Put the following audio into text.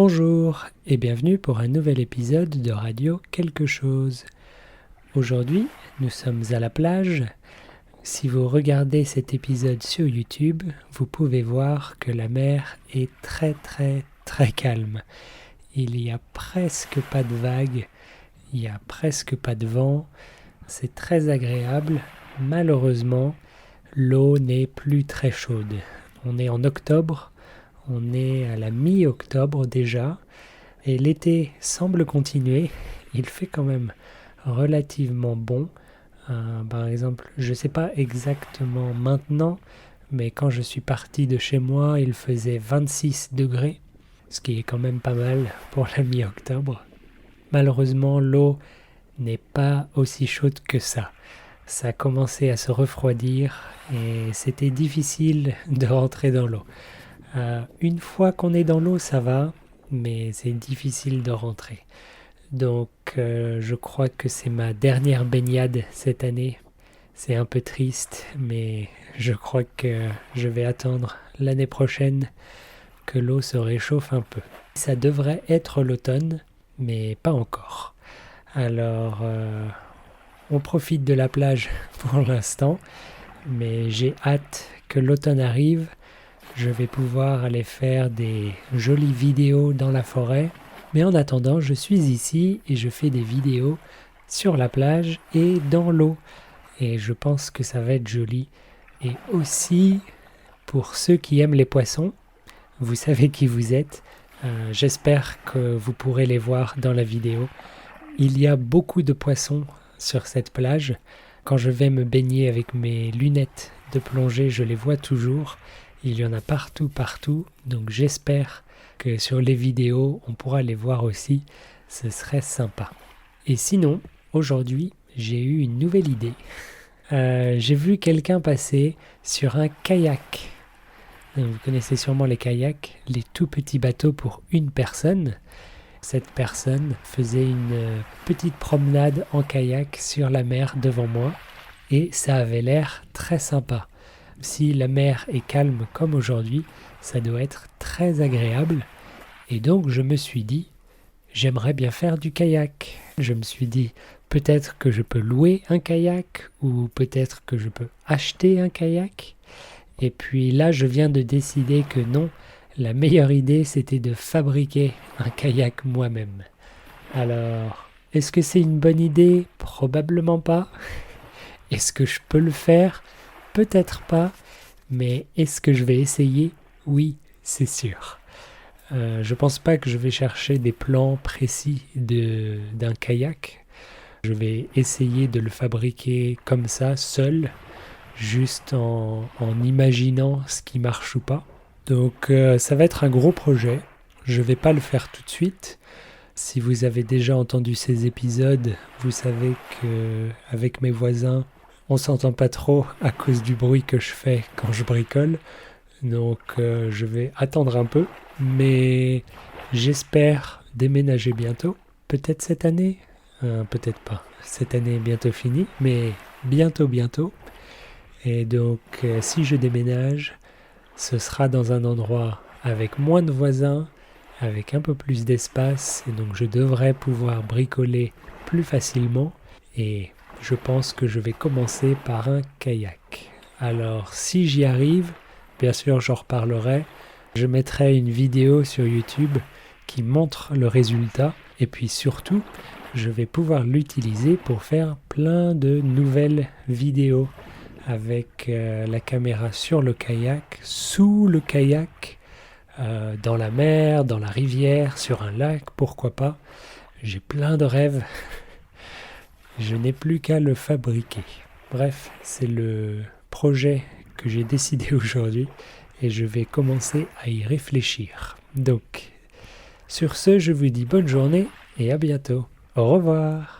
Bonjour et bienvenue pour un nouvel épisode de Radio Quelque chose. Aujourd'hui, nous sommes à la plage. Si vous regardez cet épisode sur YouTube, vous pouvez voir que la mer est très calme. Il n'y a presque pas de vagues, il n'y a presque pas de vent. C'est très agréable. Malheureusement, l'eau n'est plus très chaude. On est en octobre. On est à la mi-octobre déjà et l'été semble continuer. Il fait quand même relativement bon. Par exemple, je ne sais pas exactement maintenant, mais quand je suis parti de chez moi, il faisait 26 degrés, ce qui est quand même pas mal pour la mi-octobre. Malheureusement, l'eau n'est pas aussi chaude que ça. Ça a commencé à se refroidir et c'était difficile de rentrer dans l'eau. Une fois qu'on est dans l'eau, ça va, mais c'est difficile de rentrer. Donc, je crois que c'est ma dernière baignade cette année. C'est un peu triste, mais je crois que je vais attendre l'année prochaine que l'eau se réchauffe un peu. Ça devrait être l'automne, mais pas encore. Alors, on profite de la plage pour l'instant, mais j'ai hâte que l'automne arrive. Je vais pouvoir aller faire des jolies vidéos dans la forêt. Mais en attendant, je suis ici et je fais des vidéos sur la plage et dans l'eau. Et je pense que ça va être joli. Et aussi, pour ceux qui aiment les poissons, vous savez qui vous êtes. J'espère que vous pourrez les voir dans la vidéo. Il y a beaucoup de poissons sur cette plage. Quand je vais me baigner avec mes lunettes de plongée, je les vois toujours. Il y en a partout, donc j'espère que sur les vidéos, on pourra les voir aussi, ce serait sympa. Et sinon, aujourd'hui, j'ai eu une nouvelle idée. J'ai vu quelqu'un passer sur un kayak. Vous connaissez sûrement les kayaks, les tout petits bateaux pour une personne. Cette personne faisait une petite promenade en kayak sur la mer devant moi et ça avait l'air très sympa. Si la mer est calme comme aujourd'hui, ça doit être très agréable. Et donc je me suis dit, j'aimerais bien faire du kayak. Je me suis dit, peut-être que je peux louer un kayak ou peut-être que je peux acheter un kayak. Et puis là, je viens de décider que non, la meilleure idée, c'était de fabriquer un kayak moi-même. Alors, est-ce que c'est une bonne idée? Probablement pas. Est-ce que je peux le faire? Peut-être pas, mais est-ce que je vais essayer? Oui, c'est sûr. Je pense pas que je vais chercher des plans précis d'un kayak. Je vais essayer de le fabriquer comme ça, seul, juste en imaginant ce qui marche ou pas. Donc ça va être un gros projet. Je vais pas le faire tout de suite. Si vous avez déjà entendu ces épisodes, vous savez qu'avec mes voisins, on s'entend pas trop à cause du bruit que je fais quand je bricole. Donc je vais attendre un peu. Mais j'espère déménager bientôt. Peut-être cette année. Peut-être pas. Cette année est bientôt finie. Mais bientôt. Et donc si je déménage, ce sera dans un endroit avec moins de voisins, avec un peu plus d'espace. Et donc je devrais pouvoir bricoler plus facilement. Et je pense que je vais commencer par un kayak. Alors, si j'y arrive, bien sûr, j'en reparlerai. Je mettrai une vidéo sur YouTube qui montre le résultat. Et puis surtout, je vais pouvoir l'utiliser pour faire plein de nouvelles vidéos avec la caméra sur le kayak, sous le kayak, dans la mer, dans la rivière, sur un lac, pourquoi pas. J'ai plein de rêves. Je n'ai plus qu'à le fabriquer. Bref, c'est le projet que j'ai décidé aujourd'hui et je vais commencer à y réfléchir. Donc, sur ce, je vous dis bonne journée et à bientôt. Au revoir.